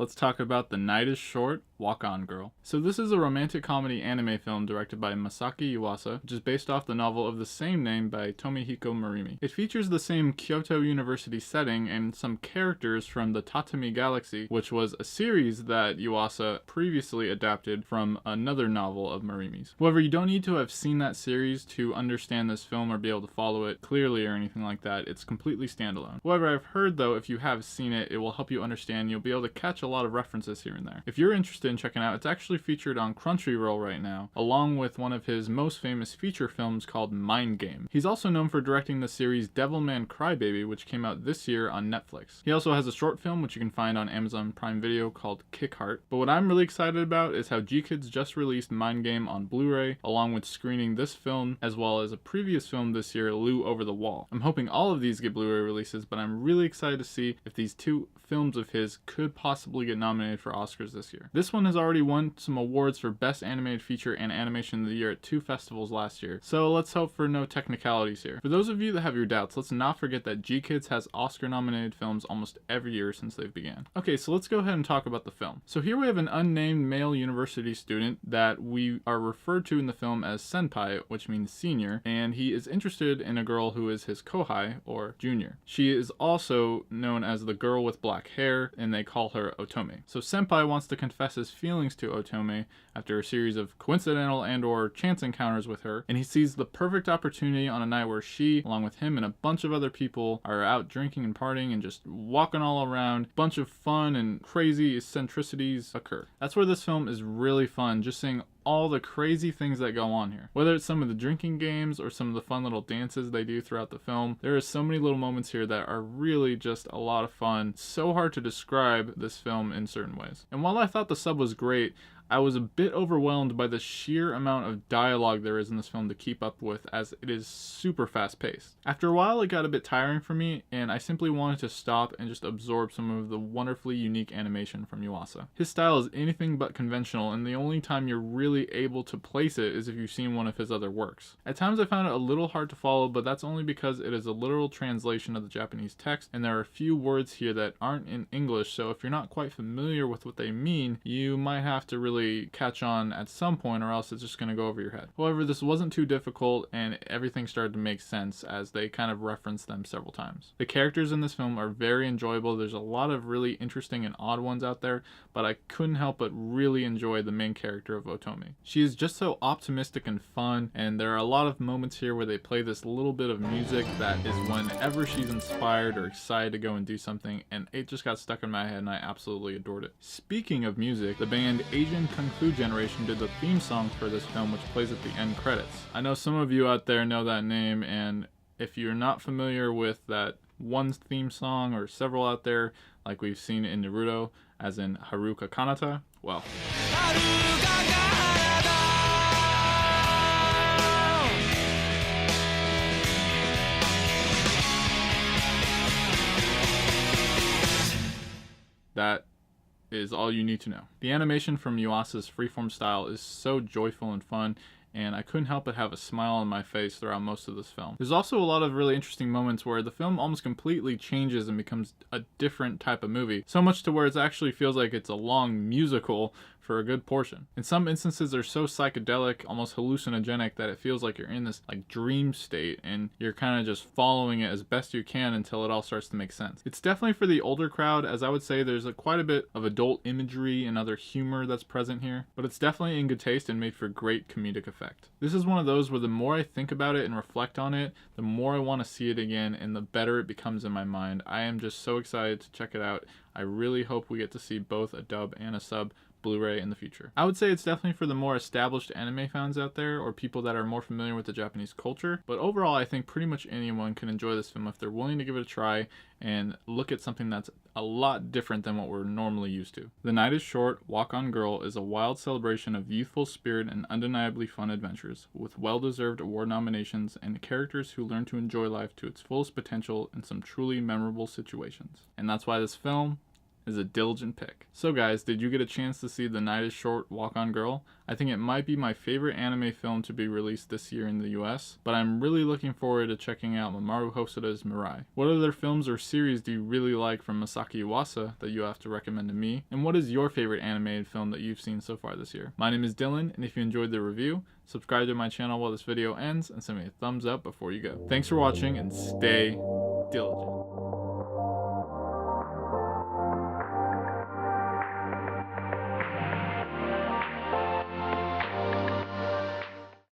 let's talk about The Night is Short, Walk On Girl. So this is a romantic comedy anime film directed by Masaaki Yuasa, which is based off the novel of the same name by Tomihiko Morimi. It features the same Kyoto University setting and some characters from the Tatami Galaxy, which was a series that Yuasa previously adapted from another novel of Morimi's. However, you don't need to have seen that series to understand this film or be able to follow it clearly or anything like that. It's completely standalone. However, I've heard though if you have seen it, it will help you understand. You'll be able to catch a lot of references here and there. If you're interested in checking out, it's actually featured on Crunchyroll right now, along with one of his most famous feature films called Mind Game. He's also known for directing the series Devilman Crybaby, which came out this year on Netflix. He also has a short film which you can find on Amazon Prime Video called Kick Heart. But what I'm really excited about is how G-Kids just released Mind Game on Blu-ray, along with screening this film as well as a previous film this year, Lou Over the Wall. I'm hoping all of these get Blu-ray releases, but I'm really excited to see if these two films of his could possibly get nominated for Oscars this year. This one has already won some awards for Best Animated Feature and Animation of the Year at 2 festivals last year, so let's hope for no technicalities here. For those of you that have your doubts, let's not forget that G-Kids has Oscar-nominated films almost every year since they've began. Okay, so let's go ahead and talk about the film. So here we have an unnamed male university student that we are referred to in the film as Senpai, which means senior, and he is interested in a girl who is his kohai, or junior. She is also known as the girl with black hair, and they call her Otome. So Senpai wants to confess his feelings to Otome after a series of coincidental and or chance encounters with her, and he sees the perfect opportunity on a night where she, along with him and a bunch of other people, are out drinking and partying and just walking all around. A bunch of fun and crazy eccentricities occur. That's where this film is really fun, just seeing all the crazy things that go on here. Whether it's some of the drinking games or some of the fun little dances they do throughout the film, there are so many little moments here that are really just a lot of fun. So hard to describe this film in certain ways. And while I thought the sub was great, I was a bit overwhelmed by the sheer amount of dialogue there is in this film to keep up with, as it is super fast paced. After a while it got a bit tiring for me, and I simply wanted to stop and just absorb some of the wonderfully unique animation from Yuasa. His style is anything but conventional, and the only time you're really able to place it is if you've seen one of his other works. At times I found it a little hard to follow, but that's only because it is a literal translation of the Japanese text, and there are a few words here that aren't in English, so if you're not quite familiar with what they mean, you might have to really catch on at some point, or else it's just going to go over your head. However, this wasn't too difficult, and everything started to make sense as they kind of referenced them several times. The characters in this film are very enjoyable. There's a lot of really interesting and odd ones out there, but I couldn't help but really enjoy the main character of Otome. She is just so optimistic and fun, and there are a lot of moments here where they play this little bit of music that is whenever she's inspired or excited to go and do something, and it just got stuck in my head and I absolutely adored it. Speaking of music, the band Asian Kung Fu Generation did the theme song for this film, which plays at the end credits. I know some of you out there know that name, and if you're not familiar with that one theme song or several out there, like we've seen in Naruto, as in Haruka Kanata, well, that is all you need to know. The animation from Yuasa's freeform style is so joyful and fun, and I couldn't help but have a smile on my face throughout most of this film. There's also a lot of really interesting moments where the film almost completely changes and becomes a different type of movie, so much to where it actually feels like it's a long musical for a good portion. In some instances they're so psychedelic, almost hallucinogenic, that it feels like you're in this like dream state and you're kind of just following it as best you can until it all starts to make sense. It's definitely for the older crowd, as I would say there's quite a bit of adult imagery and other humor that's present here, but it's definitely in good taste and made for great comedic effect. This is one of those where the more I think about it and reflect on it, the more I want to see it again and the better it becomes in my mind. I am just so excited to check it out. I really hope we get to see both a dub and a sub Blu-ray in the future. I would say it's definitely for the more established anime fans out there, or people that are more familiar with the Japanese culture, but overall I think pretty much anyone can enjoy this film if they're willing to give it a try and look at something that's a lot different than what we're normally used to. The Night is Short, Walk On Girl is a wild celebration of youthful spirit and undeniably fun adventures, with well-deserved award nominations and characters who learn to enjoy life to its fullest potential in some truly memorable situations. And that's why this film is a Dyligent pick. So guys, did you get a chance to see The Night is Short, Walk On Girl? I think it might be my favorite anime film to be released this year in the US, but I'm really looking forward to checking out Mamoru Hosoda's Mirai. What other films or series do you really like from Masaaki Yuasa that you have to recommend to me? And what is your favorite animated film that you've seen so far this year? My name is Dylan, and if you enjoyed the review, subscribe to my channel while this video ends and send me a thumbs up before you go. Thanks for watching and stay diligent.